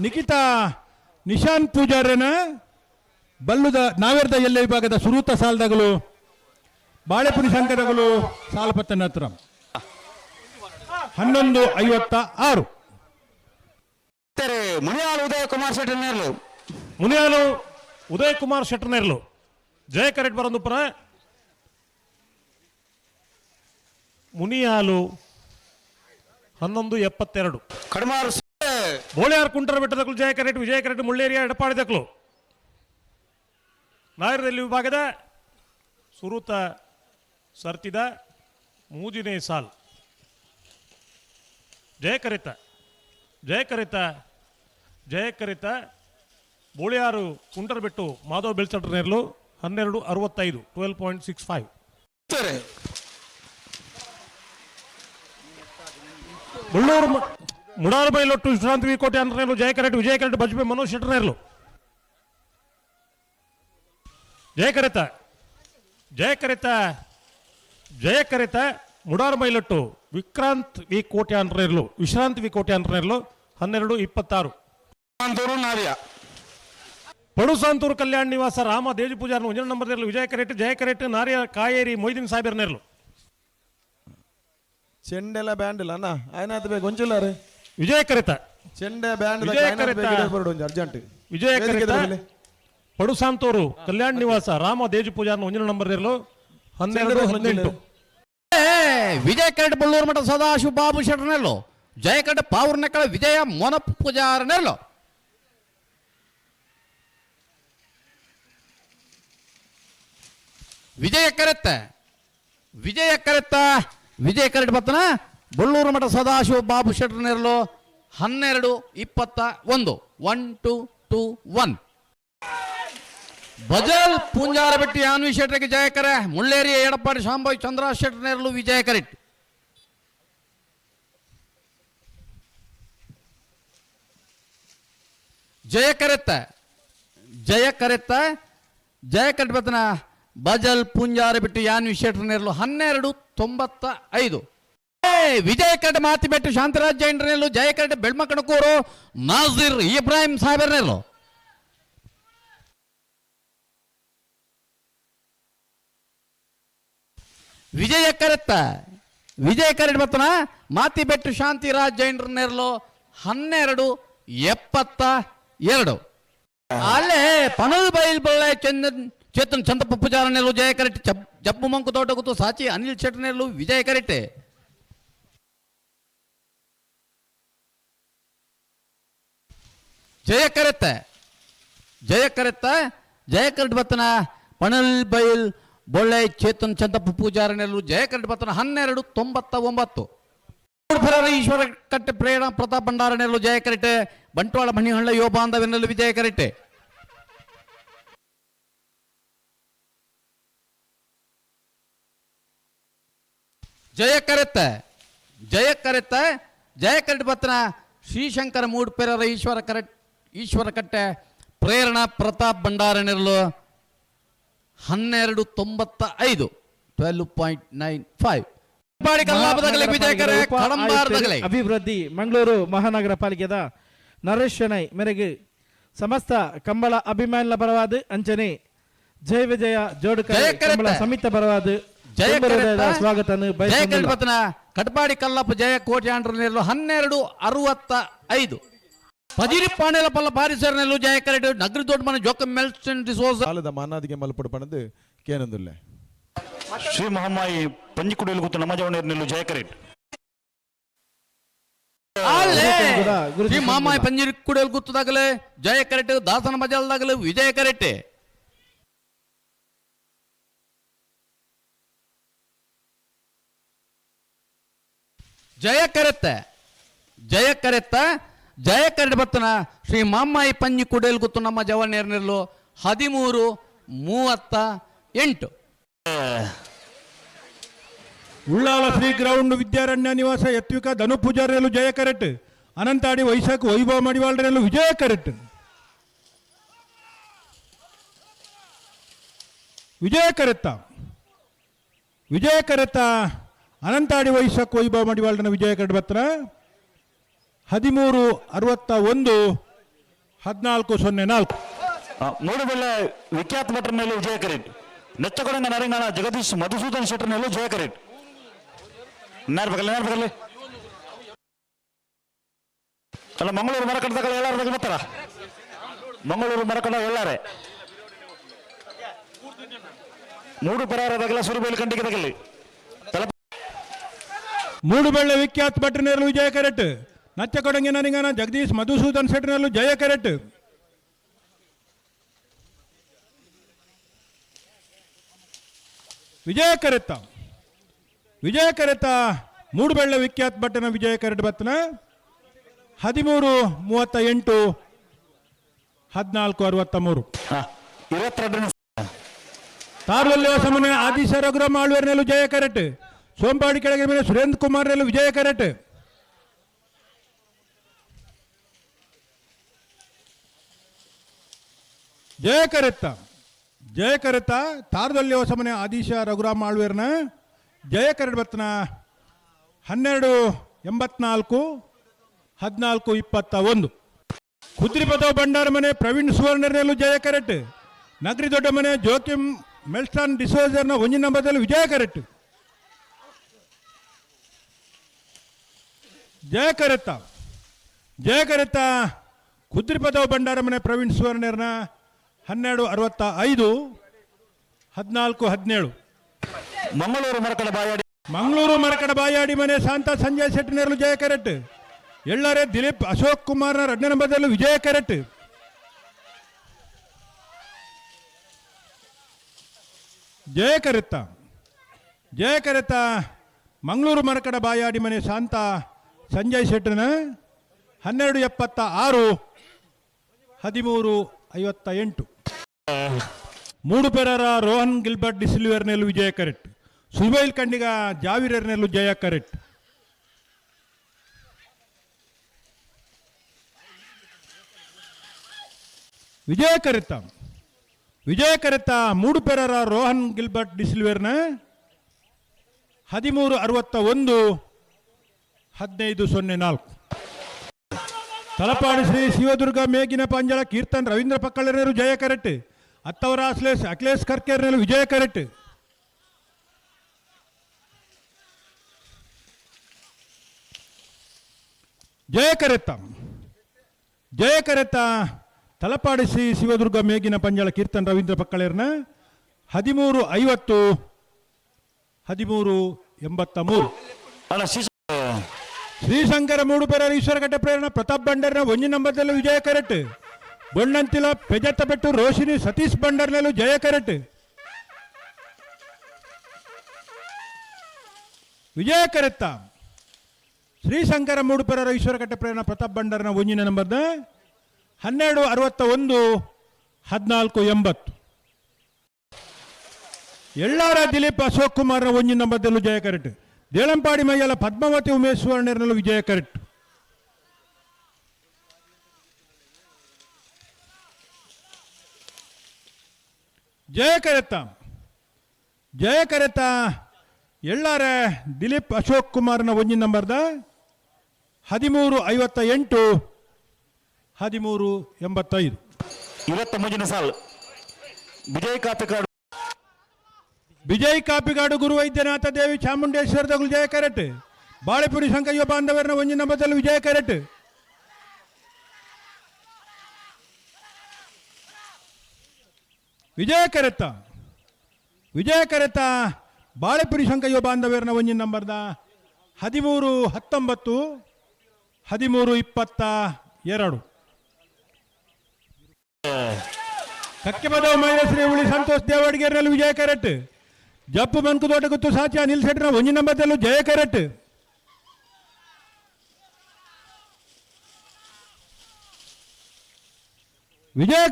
ನಿಖಿತಾ ನಿಶಾಂತ್ ಪೂಜಾರ್ಯನ ಬಲ್ಲುದ ನಾವೇರ್ದ ಎಲ್ಲ ವಿಭಾಗದ ಸುರೂತ ಸಾಲ್ದಗಳು ಬಾಳೆಪುರಿ ಸಂಘದಗಳು ಸಾಲಪತ್ತ ಹತ್ರ 11:56. ಮುನಿಯಾಲು ಉದಯ ಕುಮಾರ್ ಶೆಟ್ಟರ್ನೇರ್ಲು ಮುನಿಯಾಲು ಉದಯ್ ಕುಮಾರ್ ಶೆಟ್ಟರ್ನೇರ್ಲು ಜಯ ಕರೆಕ್ಟ್ ಬರೋದು ಪುರ ಮುನಿಯಾಲು 11:72. ಕಡಮಾರು ಬೋಳಿಯಾರ್ ಕುಂಟರ ಬೆಟ್ಟದಕ್ಕಲು ಜಯ ಕರೆಕ್ಟ್ ವಿಜಯ ಕರೆಕ್ಟ್ ಮುಳ್ಳೇರಿಯ ಎಡಪಾಡಿದಕ್ಕಲು ನಾಯರದಲ್ಲಿ ವಿಭಾಗದ ಸುರೂತ ಸರ್ತಿದ ಮೂಜಿನೇ ಸಾಲ್ ಜಯಕರಿತ ಬೋಳಿಯಾರು ಕುಂಟರಬೆಟ್ಟು ಮಾಧವ್ ಬೆಳ್ಸಟ್ರನೇರ್ಲು 12:65 12.65. ಮುಳ್ಳೂರು ಮುಡಾರು ಬೈಲೊಟ್ಟು ವಿಶ್ರಾಂತಿ ವಿಕೋಟೆ ಅಂದ್ರೇನು ಜಯ ಕರೆಕ್ಟ್ ವಿಜಯ ಕರೆಕ್ಟ್ ಬಜ್ಬೆ ಮನೋಜ್ ಶೆಟ್ಟರ್ನೇರ್ಲು ಜಯಕರಿತ ಮುಡಾರು ಬೈಲೊಟ್ಟು ವಿಕ್ರಾಂತ್ ವಿ ಕೋಟೆ ಅಂದ್ರೇರ್ಲು ವಿಶ್ರಾಂತಿ ವಿ ಕೋಟೆ ಅಂದ್ರೇರ್ಲು 12:26. ಪಡುಸಾಂತೂರು ಕಲ್ಯಾಣ ನಿವಾಸ ರಾಮ ದೇಜಿ ಪೂಜಾರ್ 1 ನಂಬರ್ ನೇರ್ಲು ವಿಜಯ ಕರೆಕ್ಟ್ ನಾರಿಯ ಕಾಯೇರಿ ಮೊಯ್ದೀನ್ ಸಾಹೇಬರ್ ನೇರ್ಲು ಚೆಂಡೆಲ್ಲ ಬ್ಯಾಂಡ್ ಇಲ್ಲ ಅಣ್ಣ ಆಯ್ನಾತ ಬೇಕು ಒಂಚೂಲಾರೆ ವಿಜಯ ಕರೆತ ಚೆಂಡೆ ಬ್ಯಾಂಡ್ ಅರ್ಜೆಂಟ್ ವಿಜಯ ಕರೆತ ಪಡುಸಾಂತೂರು ಕಲ್ಯಾಣ ನಿವಾಸ ರಾಮ ದೇಜಿ ಪೂಜಾರ್ 1 ನಂಬರ್ ನೇರ್ಲು 12:18. ವಿಜಯ ಕರೆಕ್ಟ್ ಬಳ್ಳೂರು ಮಠ ಸದಾಶಿವ ಬಾಬು ಶೆಟ್ಟರ್ನೇರ್ಲು ಜಯ ಕರೆಕ್ಟ್ ಪಾವರ್ನೆಕ್ಕಳ ವಿಜಯ ಮೊನಪ್ ಪೂಜಾರನೇರ್ಲು ವಿಜಯ ಕರೆಕ್ಟ್ ಬತ್ತನ ಬಳ್ಳೂರು ಮಠ ಸದಾಶಿವ ಬಾಬು ಶೆಟ್ಟರ್ನೇರ್ಲು 12:21 1-2-2-1. ಬಜಲ್ ಪೂಂಜಾರ ಬೆಟ್ಟಿ ಆನ್ವಿ ಶೆಟ್ಟರ್ಗೆ ಜಯ ಕರೆ ಮುಳ್ಳೇರಿಯ ಎಡಪ್ಪಾಡಿ ಶಾಂಭವಿ ಚಂದ್ರ ಶೆಟ್ಟರ್ನೇರ್ಲು ವಿಜಯ ಕರೆಕ್ಟ್ ಜಯ ಕರೆಕ್ಟ್ ಬತ್ತನ ಬಜಲ್ ಪುಂಜಾರ ಬಿಟ್ಟು ಯಾನ್ ಶೆಟ್ಟರ್ನೇರ್ಲು 12:95. ವಿಜಯ ಕರೆಕ್ಟ್ ಮಾತಿ ಬೆಟ್ಟು ಶಾಂತರಾಜ್ ಜೈನ್ರನೇರ್ಲು ಜಯ ಕರೆಕ್ಟ್ ಬೆಳ್ಮಕಣಕೂರು ನಾಜಿರ್ ಇಬ್ರಾಹಿಂ ಸಾಹೇಬರ್ನೇರ್ಲು ವಿಜಯ ಕರೆಕ್ಟ್ ಬತ್ತನ ಮಾತಿ ಬೆಟ್ಟು ಶಾಂತಿರಾಜ್ ಜೈನ್ರನೇರ್ಲು 12:72. ಅಲ್ಲೇ ಪನಲ್ ಬೈಲ್ ಬಳ್ಳೆ ಚೇತನ್ ಚಂದಪ್ಪ ಪೂಜಾರನೇರ್ಲು ಜಯ ಕರೆಕ್ಟ್ ಜಪ್ಪು ಮಂಕು ತೋಟ ಕೂತು ಸಾಚಿ ಅನಿಲ್ ಶೆಟ್ಟರ್ನೇರ್ಲು ವಿಜಯ ಕರೆಕ್ಟ್ ಜಯ ಕರೆಕ್ಟ್ ಬತ್ತನ ಪನಲ್ ಬೈಲ್ ಬೊಳ್ಳೆ ಚೇತನ್ ಚಂದಪ್ಪ ಪೂಜಾರನೇರ್ಲು ಜಯ ಕರೆಕ್ಟ್ ಬತ್ತನ 12:99. ಈಶ್ವರ ಕಟ್ಟೆ ಪ್ರೇರಣ ಪ್ರತಾಪ್ ಭಂಡಾರನೇರ್ಲು ಜಯ ಕರೆಕ್ಟ್ ಬಂಟ್ವಾಳ ಮಣಿಹಳ್ಳ ಯುವ ಬಾಂಧವ್ಯನೆಲ್ಲೂ ವಿಜಯ ಕರೆಕ್ಟ್ ಜಯ ಕರೆಕ್ಟ್ ಬತ್ತನ ಶ್ರೀಶಂಕರ ಮೂಡ್ಪೆರರ ಈಶ್ವರ ಕಟ್ಟೆ ಪ್ರೇರಣ ಪ್ರತಾಪ್ ಭಂಡಾರನೇರ್ಲು 12:95 12.95. ಅಭಿವೃದ್ಧಿ ಮಂಗಳೂರು ಮಹಾನಗರ ಪಾಲಿಕೆದ ನರೇಶ್ ಶೆಣೈ ಮೇರೆಗೆ ಸಮಸ್ತ ಕಂಬಳ ಅಭಿಮಾನಿಗಳ ಪರವಾದ ಅಂಚನೆ ಜಯ ವಿಜಯ ಜೋಡಕ ಕಂಬಳ ಸಮಿತ ಪರವಾದ ಸ್ವಾಗತ ಕಟ್ಪಾಡಿ ಕಲ್ಲಪ್ಪ ಜಯ ಕೋಟೆ ಆಂಡ್ರನೇರ್ಲು 12:65. ಪಜಿರಿ ಪಾಂಡೆಲ ಪಲ್ಲ ಪಾರಿಸರ್ನೆಲ್ಲು ಜಯ ಕರೆಕ್ಟ್ ನಗರ ದೊಡ್ಡ ಮನೆ ಜೋಕಂ ಮೆಲ್ಸನ್ ಡಿಸೋಜ ಕಾಲದ ಮಾನಾದಿಗೆ ಮಲ್ಪಡು ಪಣದು ಕೇನಂದುಲ್ಲೆ ಶ್ರೀ ಮಹಾಮಾಯಿ ಪಂಜಿಕುಡಿಯಲ್ಲಿ ಕೂತು ನಮ್ಮ ಜವನೇರ್ನೆಲ್ಲು ಜಯ ಕರೆಕ್ಟ್ ಶ್ರೀ ಮಹಾಮಾಯಿ ಪಂಜಿಕುಡಿಯಲ್ಲಿ ಕೂತದಾಗಲೇ ಜಯ ಕರೆಕ್ಟ್ ದಾಸನ ಮಜಲ್ದಾಗಲೇ ವಿಜಯ ಕರೆಕ್ಟ್ ಜಯ ಕರೆಕ್ಟ್ ಬತ್ತನ ಶ್ರೀ ಮಾಮಾಯಿ ಪಂಜಿ ಕುಡಿಯಲ್ ಗುತ್ತು ನಮ್ಮ ಜವನೇರ್ನೆರ್ಲು 13:38. ಉಳ್ಳಾಲ ಶ್ರೀ ಗ್ರೌಂಡ್ ವಿದ್ಯಾರಣ್ಯ ನಿವಾಸ ಯತ್ವಿಕ ಧನು ಪೂಜಾರಿಯಲ್ಲೂ ಜಯ ಕರೆಕ್ಟ್ ಅನಂತಾಡಿ ವೈಶಾಖ ವೈಭವ ಮಡಿವಾಳರಲ್ಲೂ ವಿಜಯ ಕರೆಕ್ಟ್ ವಿಜಯ ಕರೆತ್ತ ಅನಂತಾಡಿ ವೈಶಾಖ ವೈಭವ ಮಡಿವಾಳನ ವಿಜಯ ಕರೆಕ್ಟ್ ಬತ್ರ 13:61 14-04. ಮೂಡುಬೆಳ್ಳೆ ವಿಖ್ಯಾತ್ ಭಟ್ರ ನೆಲ್ಲೂರು ಜಯ ಕರೆಟ್ ನೆಚ್ಚಕೊಡಂಗ ನರಿಂಗಾಣ ಜಗದೀಶ್ ಮಧುಸೂದನ್ ಶೆಟ್ಟರ್ ನೆಲ್ಲೂರು ಜಯ ಕರೆಟ್ ನೇರ್ಬೇಕಲ್ಲಿ ಅಲ್ಲ ಮಂಗಳೂರು ಮರಕಟ್ಟದಾಗ ಎಲ್ಲಾರ ಬರ್ತಾರ ಮಂಗಳೂರು ಮರಕಡ ಎಲ್ಲಾರೆ ಮೂಡು ಪರಾರದಾಗಲ್ಲ ಸುರುಬೇಲಿ ಕಂಡಿಗೆ ತಗಲಿ ಮೂಡುಬೆಳ್ಳೆ ವಿಖ್ಯಾತ್ ಭಟ್ರನೇರಲು ವಿಜಯ ಕರೆಟ್ ನಚ್ಚಕೊಡಂಗಿ ನರಿಂಗಾನ ಜಗದೀಶ್ ಮಧುಸೂದನ್ ಶೆಟ್ಟರ್ನಲ್ಲೂ ಜಯ ಕರೆಟ್. ವಿಜಯ ಕರೆತ ಮೂಡುಬೆಳ್ಳೆ ವಿಖ್ಯಾತ್ ಭಟ್ಟನ ವಿಜಯ ಕರೆಟ್ ಬತ್ತನ 13-38 14-63. 22 ತಾರ್ವಲ್ಯ ಸಮನೆ ಆದಿಶ ರಘುರಾಮ್ ಆಳ್ವೇರ್ನಲ್ಲೂ ಜಯ ಕರೆಟ್. ಸೋಂಪಾಡಿ ಕೆಳಗೆ ಮೇಲೆ ಸುರೇಂದ್ರ ಕುಮಾರ್ನಲ್ಲೂ ವಿಜಯ ಕರೆಟ್. ಜಯ ಕರೆತ ತಾರದೊಲ್ಲೆ ಸಮನೆ ಆದಿಶ ರಘುರಾಮ್ ಆಳ್ವೇರ್ನ ಜಯ ಕರೆಟ್ ಬರ್ತನ 12-84 14-21. ಕುದ್ರಿಪದವ ಭಂಡಾರ ಮನೆ ಪ್ರವೀಣ್ ಸುವರ್ಣರ್ನಲ್ಲೂ ಜಯ ಕರೆಟ್. ನಗರಿ ದೊಡ್ಡ ಮನೆ ಜೋಕಿಮ್ ಮೆಲ್ಸ್ಟಾನ್ ಡಿಸೋಜರ್ನ 1 ನಂಬರ್ದಲ್ಲಿ ವಿಜಯ ಕರೆಟ್. ಜಯ ಕರೆತ ಕುದ್ರಿಪದವ ಭಂಡಾರ ಮನೆ ಪ್ರವೀಣ್ ಸುವರ್ಣರ್ನ 12-65 14-17. ಮಂಗಳೂರು ಮರಕಡ ಬಾಯಾಡಿ ಮನೆ ಶಾಂತ ಸಂಜಯ್ ಶೆಟ್ಟಿನಲ್ಲೂ ಜಯ ಕರೆಟ್. ಎಳ್ಳಾರೆ ದಿಲೀಪ್ ಅಶೋಕ್ ಕುಮಾರ್ನ 2ನೇ ನಂಬರ್ದಲ್ಲೂ ವಿಜಯ ಕರೆಟ್. ಜಯ ಕರೆತ ಮಂಗಳೂರು ಮರಕಡ ಬಾಯಾಡಿ ಮನೆ ಶಾಂತ ಸಂಜಯ್ ಶೆಟ್ಟರ್ನ 12-76 13-58. ಮೂಡು ಪೆರರ ರೋಹನ್ ಗಿಲ್ಬರ್ಟ್ ಡಿಸಿಲ್ವೇರ್ನಲ್ಲೂ ವಿಜಯ ಕರೆಟ್. ಸುಬೈಲ್ ಕಂಡಿಗ ಜಾವೀರರ್ನಲ್ಲೂ ಜಯ ಕರೆಟ್. ವಿಜಯ ಕರೆತ ಮೂಡು ಪೆರರ ರೋಹನ್ ಗಿಲ್ಬರ್ಟ್ ಡಿಸಿಲ್ವೇರ್ನ 13-61 15-04. ತಲಪಾಡಿ ಶ್ರೀ ಶಿವದುರ್ಗ ಮೇಗಿನ ಪಂಜಳ ಕೀರ್ತನ್ ರವೀಂದ್ರ ಪಕ್ಕಳರೇರು ಜಯ ಕರೆಟ್. ಅತ್ತವರ ಅಖಿಲೇಶ್ ಕರ್ಕೇರ್ನಲ್ಲೂ ವಿಜಯ ಕರೆಟ್. ಜಯ ಕರೆತ ತಲಪಾಡಿ ಶ್ರೀ ಶಿವದುರ್ಗ ಮೇಗಿನ ಪಂಜಳ ಕೀರ್ತನ್ ರವೀಂದ್ರ ಪಕ್ಕಳೇರ್ನ 13-50 13-83. ಶ್ರೀಶಂಕರ ಮೂಡುಪೆರ ಈಶ್ವರಘಟ್ಟ ಪ್ರೇರಣ ಪ್ರತಾಪ್ ಭಂಡರ್ನ 1 ನಂಬರ್ನಲ್ಲೂ ವಿಜಯ ಕರೆಟ್. ಬೊಣ್ಣಂತಿಲ ಪೆಜತ್ತಬೆಟ್ಟು ರೋಶಿನಿ ಸತೀಶ್ ಭಂಡರ್ನಲ್ಲೂ ಜಯ ಕರೆಟ್. ಶ್ರೀಶಂಕರ ಮೂಡುಪೆರ ಈಶ್ವರಘಟ್ಟ ಪ್ರೇರಣ ಪ್ರತಾಪ್ ಭಂಡರ್ನ 1ನೇ ನಂಬರ್ನ 12-61 14-80. ಎಳ್ಳಾರ ದಿಲೀಪ್ ಅಶೋಕ್ ಕುಮಾರ್ನ 1 ನಂಬರ್ದಲ್ಲೂ ಜಯ ಕರೆಟ್. ದೇಳಂಪಾಡಿ ಮೈಯಲ ಪದ್ಮಾವತಿ ಉಮೇಶ್ ಸುವರ್ಣರ್ನಲ್ಲೂ ವಿಜಯ ಕರೆಟ್. ಜಯ ಕರೆತ ಎಳ್ಳಾರ ದಿಲೀಪ್ ಅಶೋಕ್ ಕುಮಾರ್ನ 1 ನಂಬರ್ದ 13-58 13-85. ಇವತ್ತು ಮುಂಜಿನ ಸಾಲ್ ವಿಜಯ್ ಕಾಪಿಗಾಡು ಗುರು ವೈದ್ಯನಾಥ ದೇವಿ ಚಾಮುಂಡೇಶ್ವರದಗಳು ಜಯ ಕರೆಟ್. ಬಾಳೆಪುರಿ ಸಂಕಯ್ಯ ಬಾಂಧವರನ 1 ನಂಬರ್ದಲ್ಲಿ ವಿಜಯ ಕರೆಟ್. ವಿಜಯ ಕರೆತ ಬಾಳೆಪುರಿ ಸಂಕಯ್ಯ ಬಾಂಧವರನ 1 ನಂಬರ್ದ 13-19 13-22. ಕಕ್ಕೆಬದವ ಮೈಲಶ್ರೀ ಉಳಿ ಸಂತೋಷ್ ದೇವಡಿಗೆರ್ನಲ್ಲೂ ವಿಜಯ ಕರೆಟ್. ಜಪ್ಪು ಬಂಕು ದೊಡ್ಡ ಗುತ್ತು ಸಾಚ ಅನಿಲ್ ಶೆಟ್ಟರ್ನ 1 ನಂಬರ್ದಲ್ಲೂ ಜಯ ಕರೆಟ್. ವಿಜಯ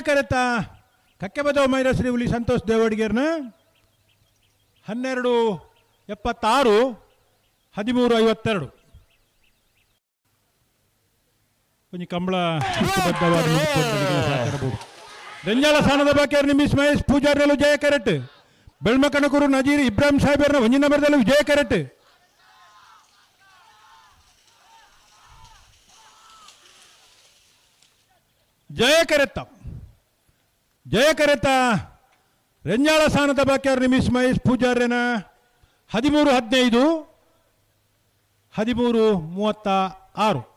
ಕರೆತ ಕಕ್ಕೆಬದವ ಮೈಲಶ್ರೀ ಉಳಿ ಸಂತೋಷ್ ದೇವಡಿಗೆರ್ನ 12-76 13-52. ಕೊಂಚ ಕಂಬಳ ರಂಜಾಳ ಸ್ಥಾನದ ಬಾಕಿಯರ್ ನಿಮಿಸ್ ಮಹೇಶ್ ಪೂಜಾರ್ನಲ್ಲೂ ಜಯ ಕರೆಟ್. ಬೆಳ್ಮಕಣಕೂರು ನಜೀರ್ ಇಬ್ರಾಹಿಂ ಸಾಹೇಬರ್ನ 1 ನಂಬರ್ದಲ್ಲೂ ವಿಜಯ ಕರೆಟ್. ಜಯ ಕರೆತ ರೆಂಜಾಳ ಸ್ಥಾನದ ಬಾಕ್ಯಾರ ನಿಮಿಷ್ ಮಹೇಶ್ ಪೂಜಾರ್ಯನ 13-15 13-36